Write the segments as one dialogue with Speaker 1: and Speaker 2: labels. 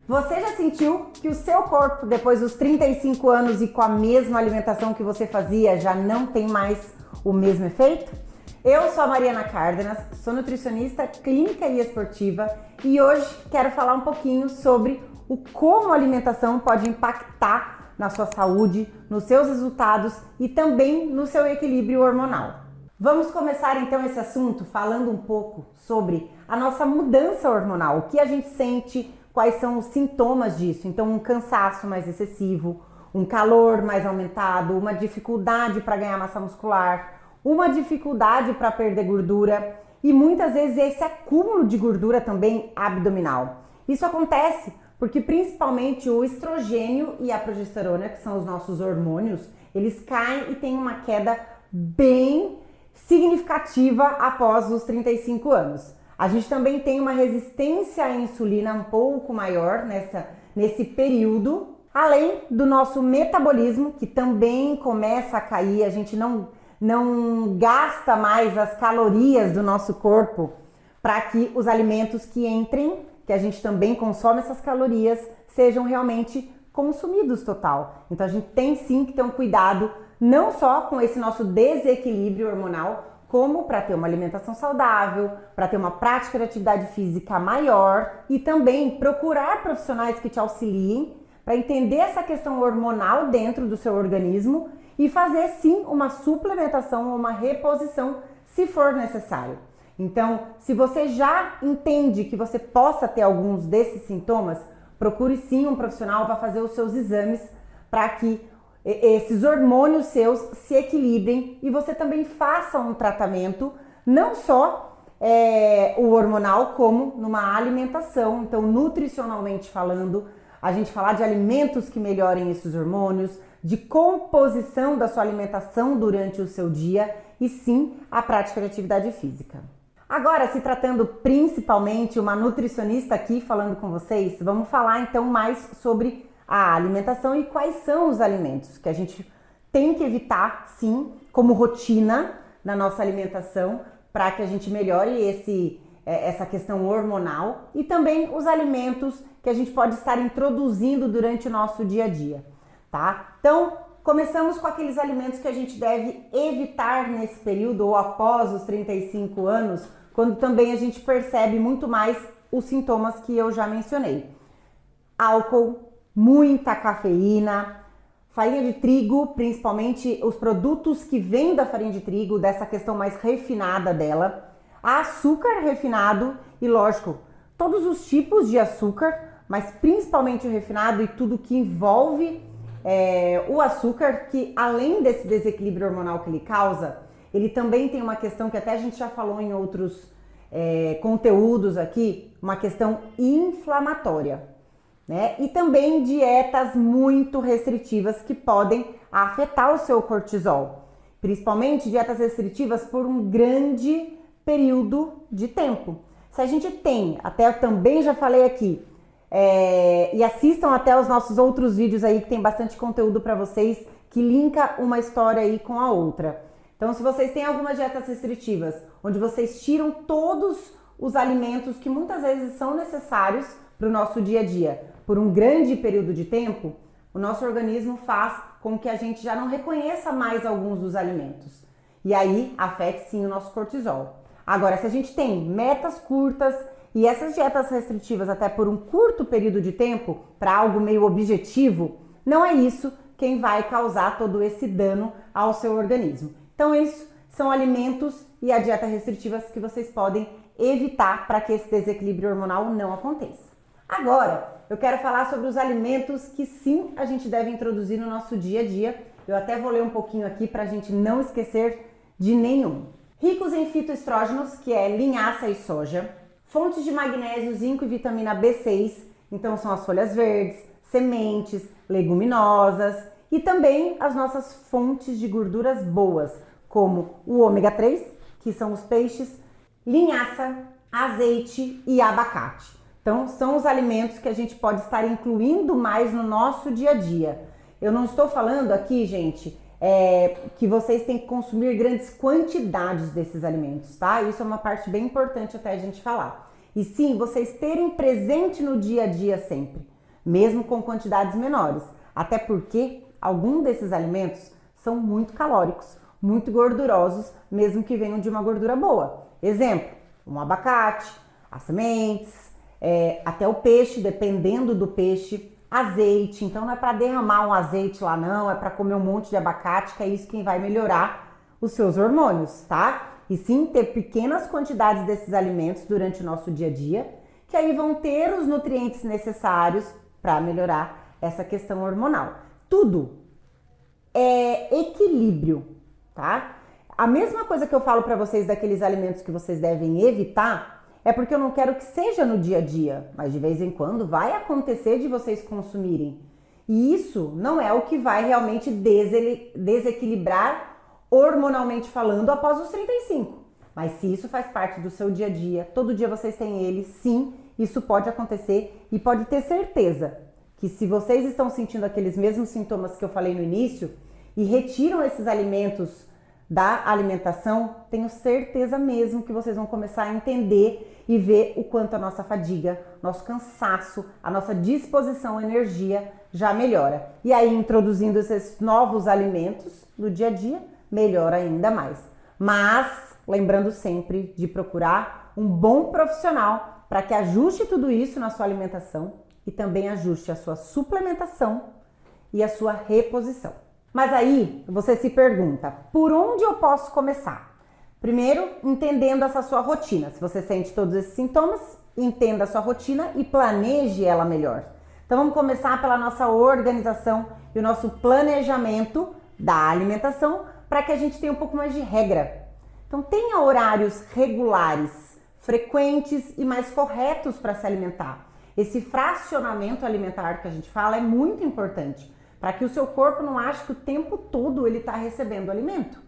Speaker 1: Você já sentiu que o seu corpo, depois dos 35 anos e com a mesma alimentação que você fazia, já não tem mais o mesmo efeito? Eu sou a Mariana Cárdenas, sou nutricionista clínica e esportiva e hoje quero falar um pouquinho sobre como a alimentação pode impactar na sua saúde, nos seus resultados e também no seu equilíbrio hormonal. Vamos começar então esse assunto falando um pouco sobre a nossa mudança hormonal, o que a gente sente, quais são os sintomas disso. Então, um cansaço mais excessivo, um calor mais aumentado, uma dificuldade para ganhar massa muscular, uma dificuldade para perder gordura e muitas vezes esse acúmulo de gordura também abdominal. Isso acontece porque principalmente o estrogênio e a progesterona, que são os nossos hormônios, eles caem e tem uma queda bem significativa após os 35 anos. A gente também tem uma resistência à insulina um pouco maior nesse período, além do nosso metabolismo, que também começa a cair, a gente não gasta mais as calorias do nosso corpo para que os alimentos que entrem, que a gente também consome essas calorias, sejam realmente consumidos total. Então a gente tem sim que ter um cuidado, não só com esse nosso desequilíbrio hormonal, como para ter uma alimentação saudável, para ter uma prática de atividade física maior e também procurar profissionais que te auxiliem para entender essa questão hormonal dentro do seu organismo e fazer sim uma suplementação ou uma reposição se for necessário. Então, se você já entende que você possa ter alguns desses sintomas, procure sim um profissional para fazer os seus exames para que esses hormônios seus se equilibrem e você também faça um tratamento, não só o hormonal, como numa alimentação. Então, nutricionalmente falando, a gente falar de alimentos que melhorem esses hormônios, de composição da sua alimentação durante o seu dia e sim a prática de atividade física. Agora, se tratando principalmente uma nutricionista aqui falando com vocês, vamos falar então mais sobre a alimentação e quais são os alimentos que a gente tem que evitar, sim, como rotina na nossa alimentação para que a gente melhore essa questão hormonal e também os alimentos que a gente pode estar introduzindo durante o nosso dia a dia, tá? Então, começamos com aqueles alimentos que a gente deve evitar nesse período ou após os 35 anos, quando também a gente percebe muito mais os sintomas que eu já mencionei. Álcool, muita cafeína, farinha de trigo, principalmente os produtos que vêm da farinha de trigo, dessa questão mais refinada dela, açúcar refinado e, lógico, todos os tipos de açúcar, mas principalmente o refinado e tudo que envolve o açúcar, que além desse desequilíbrio hormonal que ele causa, ele também tem uma questão que até a gente já falou em outros conteúdos aqui, uma questão inflamatória. Né? E também dietas muito restritivas que podem afetar o seu cortisol, principalmente dietas restritivas por um grande período de tempo. Se a gente tem, até eu também já falei aqui, e assistam até os nossos outros vídeos aí que tem bastante conteúdo para vocês que linka uma história aí com a outra. Então, se vocês têm algumas dietas restritivas, onde vocês tiram todos os alimentos que muitas vezes são necessários para o nosso dia a dia, por um grande período de tempo, o nosso organismo faz com que a gente já não reconheça mais alguns dos alimentos. E aí, afete sim o nosso cortisol. Agora, se a gente tem metas curtas e essas dietas restritivas até por um curto período de tempo, para algo meio objetivo, não é isso quem vai causar todo esse dano ao seu organismo. Então, isso são alimentos e a dieta restritivas que vocês podem evitar para que esse desequilíbrio hormonal não aconteça. Agora, eu quero falar sobre os alimentos que sim a gente deve introduzir no nosso dia a dia. Eu até vou ler um pouquinho aqui para a gente não esquecer de nenhum. Ricos em fitoestrógenos, que é linhaça e soja. Fontes de magnésio, zinco e vitamina B6, então são as folhas verdes, sementes, leguminosas e também as nossas fontes de gorduras boas, como o ômega 3, que são os peixes, linhaça, azeite e abacate. Então, são os alimentos que a gente pode estar incluindo mais no nosso dia a dia. Eu não estou falando aqui, gente, que vocês têm que consumir grandes quantidades desses alimentos, tá? Isso é uma parte bem importante até a gente falar. E sim, vocês terem presente no dia a dia sempre. mesmo com quantidades menores. Até porque alguns desses alimentos são muito calóricos, muito gordurosos, mesmo que venham de uma gordura boa. Exemplo, um abacate, as sementes, até o peixe, dependendo do peixe, azeite. Então não é para derramar um azeite lá não, é para comer um monte de abacate, que é isso que vai melhorar os seus hormônios, tá? E sim ter pequenas quantidades desses alimentos durante o nosso dia a dia, que aí vão ter os nutrientes necessários para melhorar essa questão hormonal. Tudo é equilíbrio, tá? A mesma coisa que eu falo para vocês daqueles alimentos que vocês devem evitar, é porque eu não quero que seja no dia a dia, mas de vez em quando vai acontecer de vocês consumirem. E isso não é o que vai realmente desequilibrar hormonalmente falando após os 35. Mas se isso faz parte do seu dia a dia, todo dia vocês têm ele, sim, isso pode acontecer e pode ter certeza que se vocês estão sentindo aqueles mesmos sintomas que eu falei no início e retiram esses alimentos da alimentação, tenho certeza mesmo que vocês vão começar a entender e ver o quanto a nossa fadiga, nosso cansaço, a nossa disposição, energia já melhora. E aí, introduzindo esses novos alimentos no dia a dia, melhora ainda mais. Mas, lembrando sempre de procurar um bom profissional para que ajuste tudo isso na sua alimentação e também ajuste a sua suplementação e a sua reposição. Mas aí você se pergunta, por onde eu posso começar? Primeiro, entendendo essa sua rotina. Se você sente todos esses sintomas, entenda a sua rotina e planeje ela melhor. Então vamos começar pela nossa organização e o nosso planejamento da alimentação para que a gente tenha um pouco mais de regra. Então tenha horários regulares, frequentes e mais corretos para se alimentar. Esse fracionamento alimentar que a gente fala é muito importante, para que o seu corpo não ache que o tempo todo ele está recebendo alimento,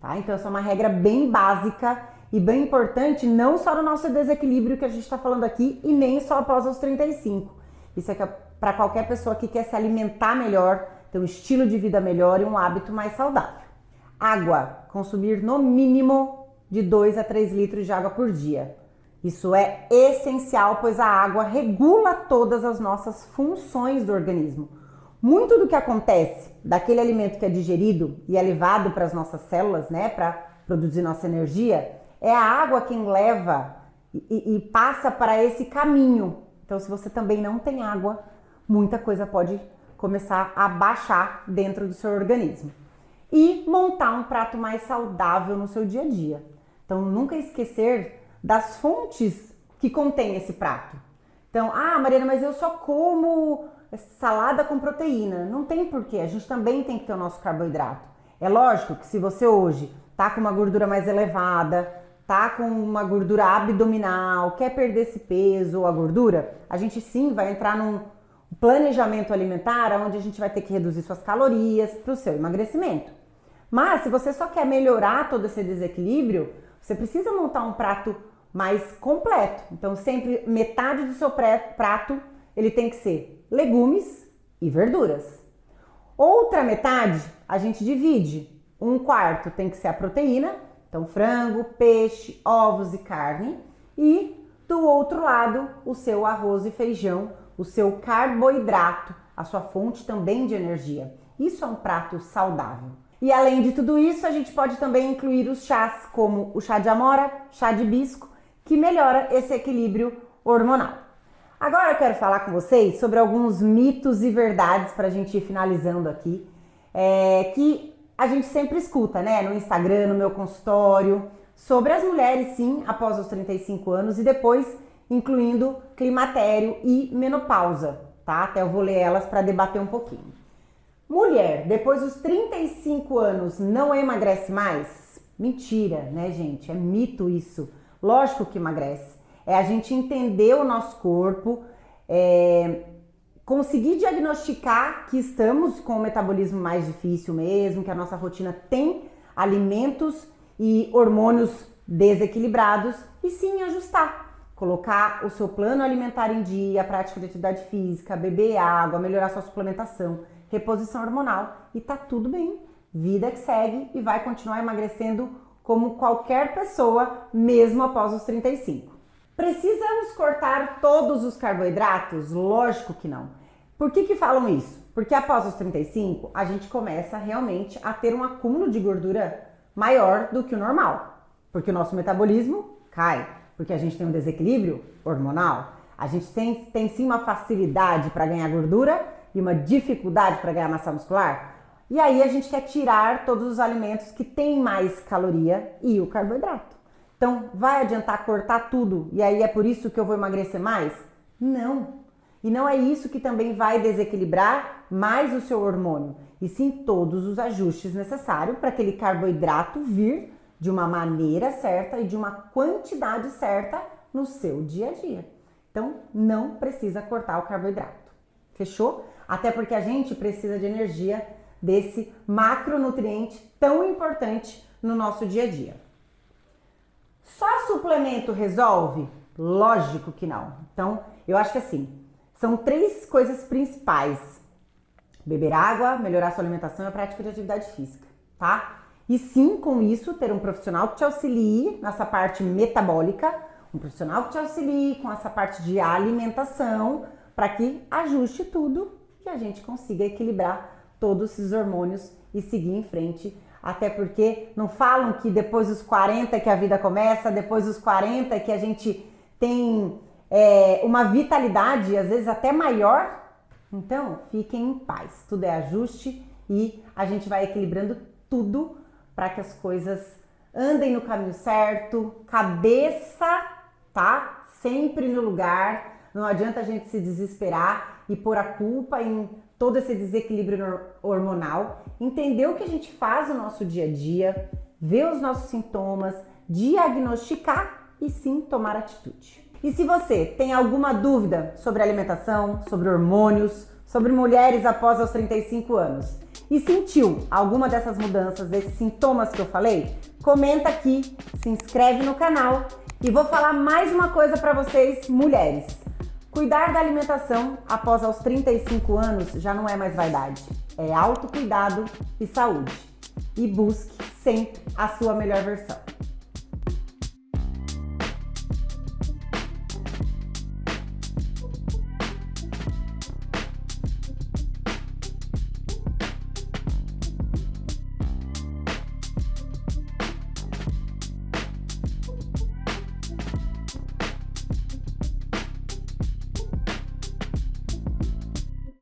Speaker 1: tá? Então essa é uma regra bem básica e bem importante, não só no nosso desequilíbrio que a gente está falando aqui e nem só após os 35. Isso é para qualquer pessoa que quer se alimentar melhor, ter um estilo de vida melhor e um hábito mais saudável. Água, consumir no mínimo de 2 a 3 litros de água por dia. Isso é essencial, pois a água regula todas as nossas funções do organismo. Muito do que acontece daquele alimento que é digerido e é levado para as nossas células, né, para produzir nossa energia, é a água quem leva e passa para esse caminho. Então, se você também não tem água, muita coisa pode começar a baixar dentro do seu organismo. E montar um prato mais saudável no seu dia a dia. Então, nunca esquecer das fontes que contém esse prato. Então, Mariana, mas eu só como salada com proteína. Não tem porquê, a gente também tem que ter o nosso carboidrato. É lógico que se você hoje tá com uma gordura mais elevada, tá com uma gordura abdominal, quer perder esse peso ou a gordura, a gente sim vai entrar num planejamento alimentar onde a gente vai ter que reduzir suas calorias para o seu emagrecimento. Mas se você só quer melhorar todo esse desequilíbrio, você precisa montar um prato mais completo. Então sempre metade do seu prato ele tem que ser legumes e verduras. Outra metade a gente divide. Um quarto tem que ser a proteína, então frango, peixe, ovos e carne. E do outro lado o seu arroz e feijão, o seu carboidrato, a sua fonte também de energia. Isso é um prato saudável. E além de tudo isso, a gente pode também incluir os chás, como o chá de amora, chá de hibisco, que melhora esse equilíbrio hormonal. Agora eu quero falar com vocês sobre alguns mitos e verdades para a gente ir finalizando aqui, que a gente sempre escuta, né, no Instagram, no meu consultório, sobre as mulheres, sim, após os 35 anos e depois incluindo climatério e menopausa, tá? Até eu vou ler elas para debater um pouquinho. Mulher, depois dos 35 anos, não emagrece mais? Mentira, né, gente? É mito isso. Lógico que emagrece. É a gente entender o nosso corpo, conseguir diagnosticar que estamos com o metabolismo mais difícil mesmo, que a nossa rotina tem alimentos e hormônios desequilibrados e sim ajustar. Colocar o seu plano alimentar em dia, a prática de atividade física, beber água, melhorar sua suplementação, reposição hormonal e tá tudo bem. Vida que segue e vai continuar emagrecendo como qualquer pessoa, mesmo após os 35. Precisamos cortar todos os carboidratos? Lógico que não. Por que falam isso? Porque após os 35, a gente começa realmente a ter um acúmulo de gordura maior do que o normal. Porque o nosso metabolismo cai, porque a gente tem um desequilíbrio hormonal, a gente tem sim uma facilidade para ganhar gordura e uma dificuldade para ganhar massa muscular. E aí a gente quer tirar todos os alimentos que têm mais caloria e o carboidrato. Então, vai adiantar cortar tudo e aí é por isso que eu vou emagrecer mais? Não. E não é isso que também vai desequilibrar mais o seu hormônio, e sim todos os ajustes necessários para aquele carboidrato vir de uma maneira certa e de uma quantidade certa no seu dia a dia. Então, não precisa cortar o carboidrato. Fechou? Até porque a gente precisa de energia desse macronutriente tão importante no nosso dia a dia. Só suplemento resolve? Lógico que não. Então, eu acho que assim, são 3 coisas principais: beber água, melhorar sua alimentação e a prática de atividade física, tá? E sim, com isso, ter um profissional que te auxilie nessa parte metabólica, um profissional que te auxilie com essa parte de alimentação, para que ajuste tudo e a gente consiga equilibrar todos esses hormônios e seguir em frente. Até porque não falam que depois dos 40 que a vida começa, depois dos 40 que a gente tem uma vitalidade, às vezes até maior. Então, fiquem em paz. Tudo é ajuste e a gente vai equilibrando tudo para que as coisas andem no caminho certo. Cabeça, tá? Sempre no lugar. Não adianta a gente se desesperar e pôr a culpa em todo esse desequilíbrio hormonal. Entender o que a gente faz no nosso dia a dia, ver os nossos sintomas, diagnosticar e sim tomar atitude. E se você tem alguma dúvida sobre alimentação, sobre hormônios, sobre mulheres após os 35 anos e sentiu alguma dessas mudanças, desses sintomas que eu falei, comenta aqui, se inscreve no canal e vou falar mais uma coisa para vocês, mulheres. Cuidar da alimentação após aos 35 anos já não é mais vaidade, é autocuidado e saúde. E busque sempre a sua melhor versão.